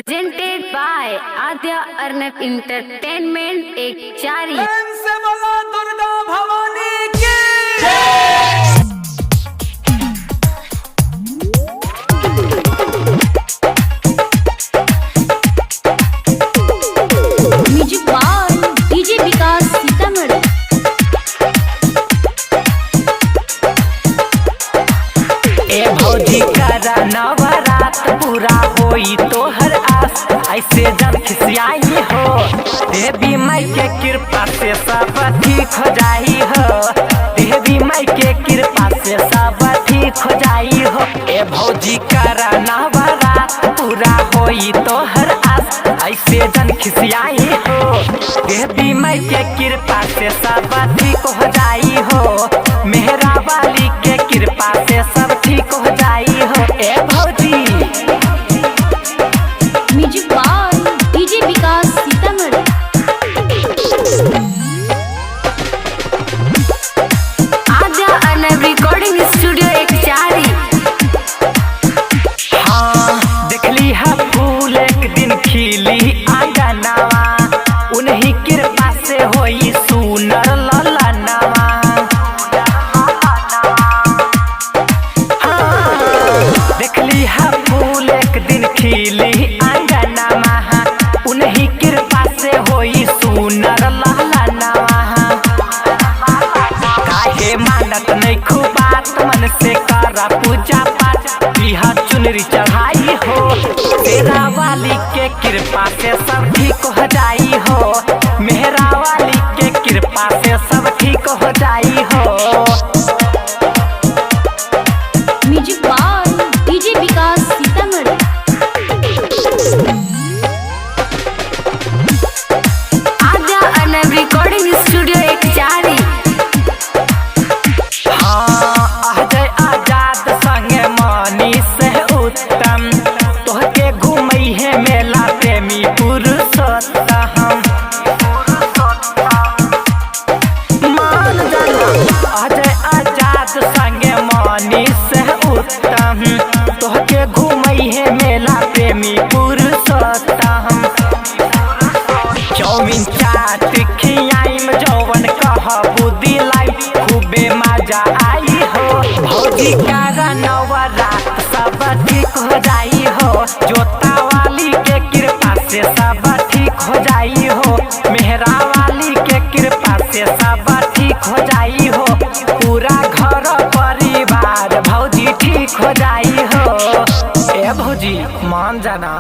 presented by Adya Arnab Entertainment एक चारी से बोला दुर्गा भवानी की music by DJ Vikas Sitamarhi. ए भौजी करा नवरात पूरा होई तोहर आस ऐसे जब खिसियाई हो देवी माई के कृपा से सब ठीक हो जाई हो देवी माई के कृपा से सब ठीक हो जाई हो। ए भौजी करा नवरात पूरा होई तोहर आस ऐसे जन खिसियाई हो देवी माई के कृपा से सब ठीक हो जाई हो मेहरा वाली के कृपा से सब ठीक हो जाई हो। ए भौजी music by DJ Vikas Sitamarhi. Adya Arnab recording studio एक चारी। हाँ देखली है फूल एक दिन खिली आंगनवा उन्हीं कृपा से होई सुनर ललनवा। हाँ देखली है फूल एक दिन खिली आंगनवा उन्हीं कृपा से होई सुनर ललनवा। काहे मानत नहीं खूबात मन से करा पूजा पाठ बिहा चुनरी चढ़ाई हो तेरा वाली के कृपा से सब ठीक हो जाई हो मेहरा वाली के कृपा से सब ठीक हो जाई हो। Music by DJ Vikas Sitamarhi. Adya Arnab recording studio एक चारी। हाँ अजय आजाद संगे मनी से उत्तम तोहके घूमई है मेला प्रेमी पुरुषोत्तम। मान जाना अजय आजाद संगे मनी से उत्तम तोहके घूमई है मेला प्रेमी पुरुषोत्तम। चौमिन चाट खियाइम जौवन कहबू दिलाई खूबे मजा आई हो भौजी का नवरात सब ठीक हो जाई हो जोता वाली के कृपा से सब ठीक हो जाई हो मेहरा वाली के कृपा से सब ठीक हो जाई हो पूरा घर परिवार भौजी ठीक हो जाई हो। ए भौजी मान जाना।